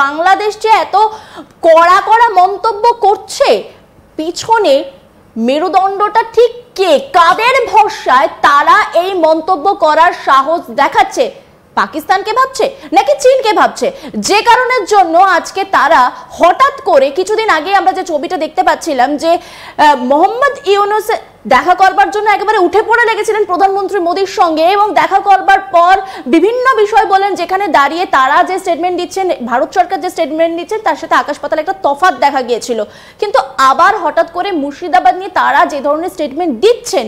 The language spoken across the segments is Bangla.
বাংলাদেশ যে এত কড়া কড়া মন্তব্য করছে, পিছনে মেরুদণ্ডটা ঠিক কে, কাদের ভরসায় তারা এই মন্তব্য করার সাহস দেখাচ্ছে? পাকিস্তানকে ভাবছে নাকি চীনকে ভাবছে? যে কারণের জন্য আজকে তারা হঠাৎ করে, কিছুদিন আগে আমরা যে ছবিটা দেখতে পাচ্ছিলাম যে মোহাম্মদ ইউনূস দেখা করবার জন্য একেবারে উঠে পড়ে লেগেছিলেন প্রধানমন্ত্রী মোদীর সঙ্গে, এবং দেখা করবার পর বিভিন্ন বিষয় বলেন, যেখানে দাঁড়িয়ে তারা যে স্টেটমেন্ট দিচ্ছেন, ভারত সরকার যে স্টেটমেন্ট দিচ্ছেন, তার সাথে আকাশ পাতাল একটা তফাৎ দেখা গিয়েছিল। কিন্তু আবার হঠাৎ করে মুর্শিদাবাদ নিয়ে তারা যে ধরনের স্টেটমেন্ট দিচ্ছেন,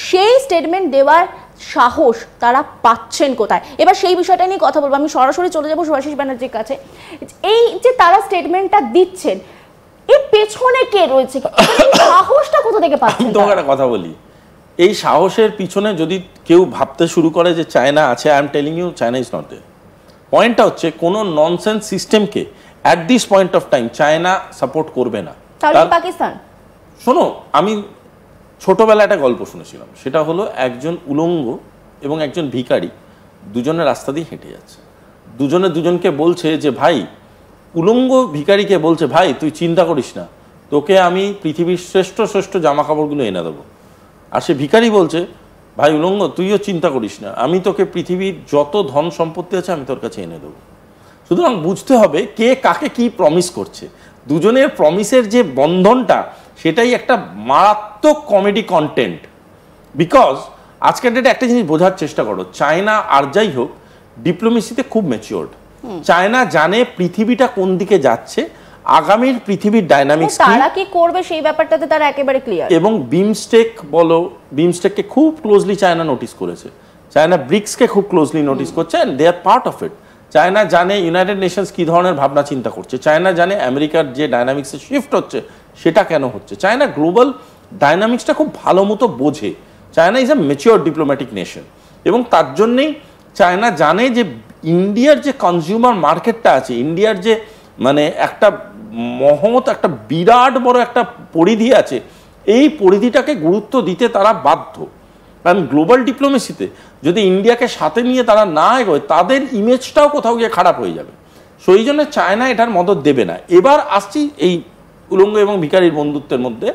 সেই স্টেটমেন্ট দেওয়ার সাহস তারা পাচ্ছেন কোথায়? এবার সেই বিষয়টা নিয়ে কথা বলবো। আমি সরাসরি চলে যাবো শুভাশিস ব্যানার্জির কাছে। এই যে তারা স্টেটমেন্টটা দিচ্ছেন, এর পেছনে কে রয়েছে, সাহসটা কোথা থেকে পাচ্ছেন? তোমাকে একটা কথা বলি, এই সাহসের পিছনে যদি কেউ ভাবতে শুরু করে যে চায়না আছে, I am telling you China is not there. পয়েন্টটা হচ্ছে কোন ননসেন্স সিস্টেমকে at this point of time China support করবে না। তাহলে পাকিস্তান, শোনো, আমি ছোটবেলায় একটা গল্প শুনেছিলাম, সেটা হলো একজন উলঙ্গ এবং একজন ভিখারি দুজনে রাস্তা দিয়ে হেঁটে যাচ্ছে, দুজনে দুজনকে বলছে যে ভাই, উলঙ্গ ভিখারিকে বলছে ভাই তুই চিন্তা করিস না, তোকে আমি পৃথিবীর শ্রেষ্ঠ শ্রেষ্ঠ জামা কাপড়গুলো এনে দেবো। আর সে ভিখারি বলছে ভাই উলঙ্গ তুইও চিন্তা করিস না, আমি তোকে পৃথিবীর যত ধন সম্পত্তি আছে আমি তোর কাছে এনে দেবো। সুতরাং বুঝতে হবে কে কাকে কি প্রমিস করছে। দুজনের প্রমিসের যে বন্ধনটা, সেটাই একটা মারাত্মক কমেডি কন্টেন্ট। বিকজ আজকের ডেটে একটা জিনিস বোঝার চেষ্টা করো, চায়না আর যাই হোক ডিপ্লোমেসিতে খুব ম্যাচিওর্ড। চায়না জানে পৃথিবীটা কোন দিকে যাচ্ছে, আগামীর পৃথিবীর ডাইনামিক্স তারা কি করবে সেই ব্যাপারটাতে তারা একেবারে ক্লিয়ার। এবং বিমস্টেক বলো, বিমস্টেককে খুব ক্লোজলি চায়না নোটিস করেছে, চায়না ব্রিক্সকে খুব ক্লোজলি নোটিস করছে, and they are part of it. China জানে ইউনাইটেড নেশনস কি ধরনের ভাবনা চিন্তা করছে, চায়না জানে আমেরিকার যে ডাইনামিক্সে শিফট হচ্ছে সেটা কেন হচ্ছে। চায়না গ্লোবাল ডাইনামিক্সটা খুব ভালো মতো বোঝে। China is a mature diplomatic nation, এবং তার জন্যেই চায়না জানে যে ইন্ডিয়ার যে কনজিউমার মার্কেটটা আছে, ইন্ডিয়ার যে মানে একটা মহৎ একটা বিরাট বড় একটা পরিধি আছে, এই পরিধিটাকে গুরুত্ব দিতে তারা বাধ্য। কারণ গ্লোবাল ডিপ্লোমেসিতে যদি ইন্ডিয়াকে সাথে নিয়ে তারা না এগোয়, তাদের ইমেজটাও কোথাও গিয়ে খারাপ হয়ে যাবে। সো এই জন্য চায়না এটার মদত দেবে না। এবার আসছি এই উলঙ্গ এবং ভিখারির বন্ধুত্বের মধ্যে,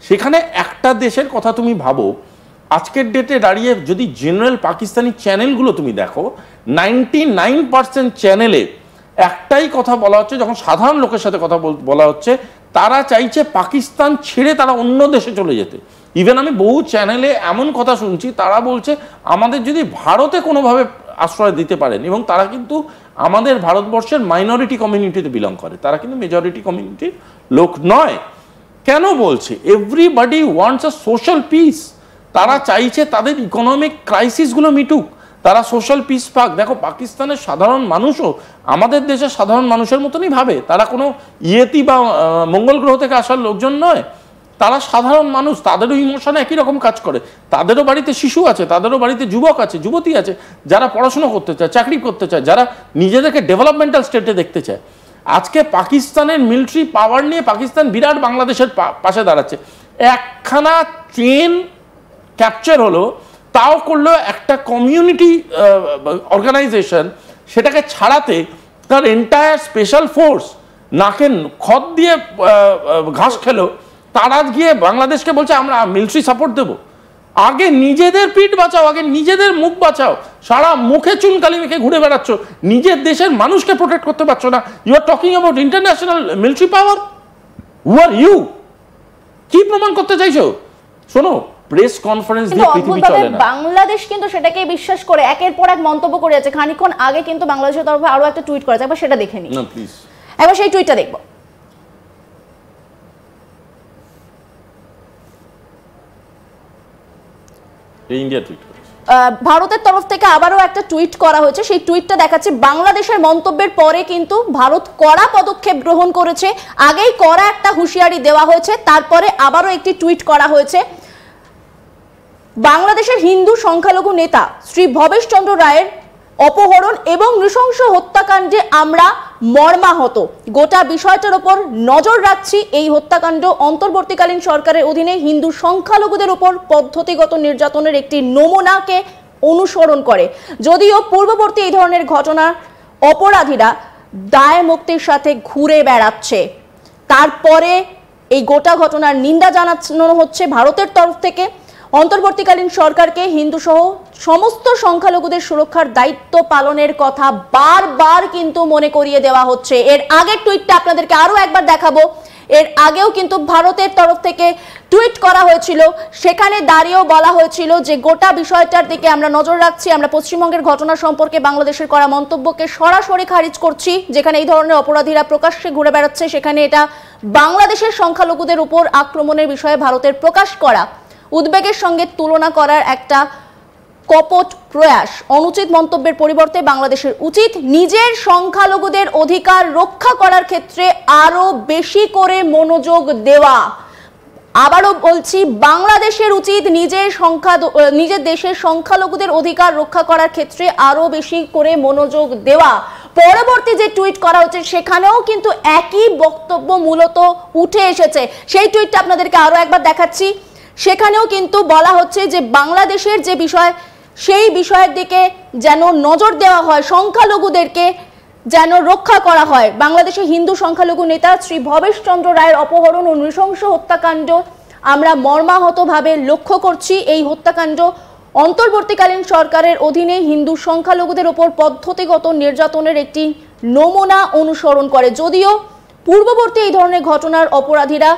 সেখানে একটা দেশের কথা তুমি ভাবো, আজকের ডেটে দাঁড়িয়ে যদি জেনারেল পাকিস্তানি চ্যানেলগুলো তুমি দেখো, 99% চ্যানেলে একটাই কথা বলা হচ্ছে, যখন সাধারণ লোকের সাথে কথা বলা হচ্ছে, তারা চাইছে পাকিস্তান ছেড়ে তারা অন্য দেশে চলে যেতে। ইভেন আমি বহু চ্যানেলে এমন কথা শুনছি, তারা বলছে আমাদের যদি ভারতে কোনোভাবে আশ্রয় দিতে পারেন, এবং তারা কিন্তু আমাদের ভারতবর্ষের মাইনরিটি কমিউনিটিতে বিলং করে, তারা কিন্তু মেজরিটি কমিউনিটির লোক নয়। কেন বলছে? এভরিবডি ওয়ান্টস আ সোশ্যাল পিস। তারা চাইছে তাদের ইকোনমিক ক্রাইসিসগুলো মিটুক, তারা সোশ্যাল পিস পাক। দেখো পাকিস্তানের সাধারণ মানুষও আমাদের দেশের সাধারণ মানুষের মতনই ভাবে, তারা কোনো ইয়েতি বা মঙ্গল গ্রহ থেকে আসার লোকজন নয়, তারা সাধারণ মানুষ, তাদেরও ইমোশনে একই রকম কাজ করে। তাদেরও বাড়িতে শিশু আছে, তাদেরও বাড়িতে যুবক আছে, যুবতী আছে, যারা পড়াশোনা করতে চায়, চাকরি করতে চায়, যারা নিজেদেরকে ডেভেলপমেন্টাল স্টেটে দেখতে চায়। আজকে পাকিস্তানের মিলিটারি পাওয়ার নিয়ে পাকিস্তান বিরাট বাংলাদেশের পাশে দাঁড়াচ্ছে। একখানা ট্রেন ক্যাপচার হলো, তাও করলো একটা কমিউনিটি অর্গানাইজেশন, সেটাকে ছাড়াতে তার এন্টায়ার স্পেশাল ফোর্স নাকে খত দিয়ে ঘাস খেলো, তারা গিয়ে বাংলাদেশকে বলছে আমরা মিলিটারি সাপোর্ট দেবো। আগে নিজেদের পিঠ বাঁচাও, আগে নিজেদের মুখ বাঁচাও। সারা মুখে চুনকালি মেখে ঘুরে বেড়াচ্ছ, নিজের দেশের মানুষকে প্রোটেক্ট করতে পারছো না। You are talking about international military power. Who are you? কি প্রমাণ করতে চাইছো? শোনো, প্রেস কনফারেন্স দিয়ে পৃথিবী চলে না। বাংলাদেশ কিন্তু সেটাকে বিশ্বাস করে একের পর এক মন্তব্য করে যাচ্ছে। খানিকক্ষণ আগে কিন্তু বাংলাদেশের তরফে আরো একটা টুইট করেছে, একবার সেটা দেখে নিই। না প্লিজ, একবার সেই টুইটটা দেখবো। ইন্ডিয়া টুইট করেছে, ভারতের তরফ থেকে আবারও একটা টুইট করা হয়েছে। সেই টুইটটা দেখাচ্ছে বাংলাদেশের মন্তব্যের পরে কিন্তু ভারত কড়া পদক্ষেপ গ্রহণ করেছে। আগেই কড়া একটা হুঁশিয়ারি দেওয়া হয়েছে, তারপরে আবারও একটি টুইট করা হয়েছে। বাংলাদেশের হিন্দু সংখ্যালঘু নেতা শ্রী ভবেশ চন্দ্র রায়ের অপহরণ এবং নৃশংস হত্যাকাণ্ডে আমরা মর্মাহত। গোটা বিষয়টার উপর নজর রাখছি। এই হত্যাকাণ্ড অন্তর্বর্তীকালীন সরকারের অধীনে হিন্দু সংখ্যালঘুদের উপর পদ্ধতিগত নির্যাতনের একটি নমুনাকে অনুসরণ করে। যদিও পূর্ববর্তী এই ধরনের ঘটনার অপরাধীরা দায় মুক্তির সাথে ঘুরে বেড়াচ্ছে। তারপরে এই গোটা ঘটনার নিন্দা জানানো হচ্ছে ভারতের তরফ থেকে। অন্তর্বর্তীকালীন সরকারকে হিন্দু সহ সমস্ত সংখ্যালঘুদের সুরক্ষার দায়িত্ব পালনের কথা বারবার কিন্তু মনে করিয়ে দেওয়া হচ্ছে। এর আগের টুইটটা আপনাদেরকে আরো একবার দেখাবো। এর আগেও কিন্তু ভারতের তরফ থেকে টুইট করা হয়েছিল, সেখানে দাঁড়িয়েও বলা হয়েছিল যে গোটা বিষয়টার দিকে আমরা নজর রাখছি, আমরা পশ্চিমবঙ্গের ঘটনা সম্পর্কে বাংলাদেশের করা মন্তব্যকে সরাসরি খারিজ করছি। যেখানে এই ধরনের অপরাধীরা প্রকাশ্যে ঘুরে বেড়াচ্ছে, সেখানে এটা বাংলাদেশের সংখ্যালঘুদের উপর আক্রমণের বিষয়ে ভারতের প্রকাশ করা উদ্বেগের সঙ্গে তুলনা করার একটা কপট প্রয়াস। অনুচিত মন্তব্যের পরিবর্তে বাংলাদেশের উচিত নিজের সংখ্যালঘুদের অধিকার রক্ষা করার ক্ষেত্রে আরো বেশি করে মনোযোগ দেওয়া। আবারও বলছি, বাংলাদেশের উচিত নিজের দেশের সংখ্যালঘুদের অধিকার রক্ষা করার ক্ষেত্রে আরো বেশি করে মনোযোগ দেওয়া। পরবর্তী যে টুইট করা হচ্ছে সেখানেও কিন্তু একই বক্তব্য মূলত উঠে এসেছে। সেই টুইটটা আপনাদেরকে আরো একবার দেখাচ্ছি। সেখানেও কিন্তু বলা হচ্ছে যে বাংলাদেশের যে বিষয়, সেই বিষয়ের দিকে যেন নজর দেওয়া হয়, সংখ্যালঘুদেরকে যেন রক্ষা করা হয়। বাংলাদেশের হিন্দু সংখ্যালঘু নেতা শ্রী ভবেশ চন্দ্র রায়ের অপহরণ ও নৃশংস হত্যাকাণ্ড আমরা মর্মাহতভাবে লক্ষ্য করছি। এই হত্যাকাণ্ড অন্তর্বর্তীকালীন সরকারের অধীনে হিন্দু সংখ্যালঘুদের ওপর পদ্ধতিগত নির্যাতনের একটি নমুনা অনুসরণ করে। যদিও পূর্ববর্তী এই ধরনের ঘটনার অপরাধীরা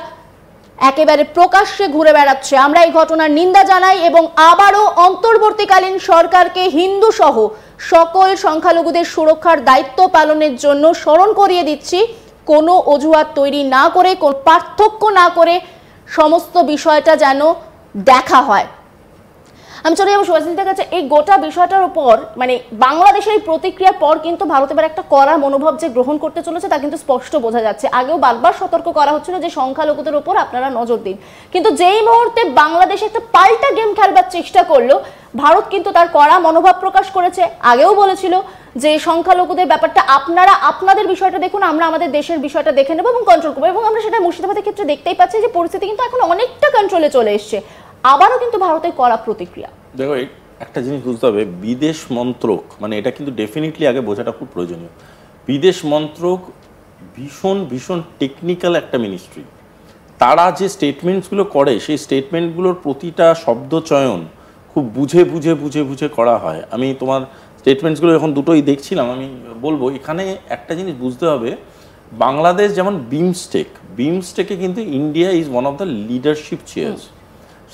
একেবারে প্রকাশ্যে ঘুরে বেড়াচ্ছে, আমরা এই ঘটনার নিন্দা জানাই এবং আবারও অন্তর্বর্তীকালীন সরকারকে হিন্দু সহ সকল সংখ্যালঘুদের সুরক্ষার দায়িত্ব পালনের জন্য স্মরণ করিয়ে দিচ্ছি। কোনো অজুহাত তৈরি না করে, কোনো পার্থক্য না করে সমস্ত বিষয়টা যেন দেখা হয়। আমি চলে যাবো সুভাষিতার কাছে। এই গোটা বিষয়টার উপর মানে বাংলাদেশের এই প্রতিক্রিয়ার পর কিন্তু ভারত এবার একটা কড়া মনোভাব যে গ্রহণ করতে চলেছে তা কিন্তু স্পষ্ট বোঝা যাচ্ছে। আগেও বারবার সতর্ক করা হচ্ছিল যে সংখ্যালঘুদের উপর আপনারা নজর দিন, কিন্তু যেই মুহূর্তে বাংলাদেশ একটা পাল্টা গেম খেলবার চেষ্টা করলো, ভারত কিন্তু তার কড়া মনোভাব প্রকাশ করেছে। আগেও বলেছিল যে সংখ্যালঘুদের ব্যাপারটা আপনারা আপনাদের বিষয়টা দেখুন, আমরা আমাদের দেশের বিষয়টা দেখে নেবো এবং কন্ট্রোল করবো। এবং আমরা সেটা মুর্শিদাবাদের ক্ষেত্রে দেখতেই পাচ্ছি যে পরিস্থিতি কিন্তু এখন অনেকটা কন্ট্রোলে চলে এসছে। আবারও কিন্তু ভারতের কড়া প্রতিক্রিয়া। দেখো, একটা জিনিস বুঝতে হবে, বিদেশ মন্ত্রক মানে এটা কিন্তু ডেফিনেটলি আগে বোঝাটা খুব প্রয়োজনীয়। বিদেশ মন্ত্রক ভীষণ ভীষণ টেকনিক্যাল একটা মিনিস্ট্রি। তারা যে স্টেটমেন্টসগুলো করে সেই স্টেটমেন্টগুলোর প্রতিটা শব্দ চয়ন খুব বুঝে বুঝে বুঝে বুঝে করা হয়। আমি তোমার স্টেটমেন্টসগুলো যখন দুটোই দেখছিলাম, আমি বলবো এখানে একটা জিনিস বুঝতে হবে, বাংলাদেশ যেমন বিমস্টেকে কিন্তু India is one of the leadership chairs.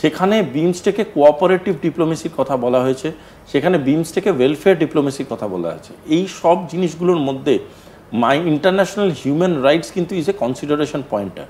সেখানে বিমস্টেকে কোঅপারেটিভ ডিপ্লোমেসির কথা বলা হয়েছে, সেখানে বিমস্টেকে ওয়েলফেয়ার ডিপ্লোমেসির কথা বলা হয়েছে। এই সব জিনিসগুলোর মধ্যে ইন্টারন্যাশনাল হিউম্যান রাইটস কিন্তু ইজ এ কনসিডারেশন পয়েন্টার।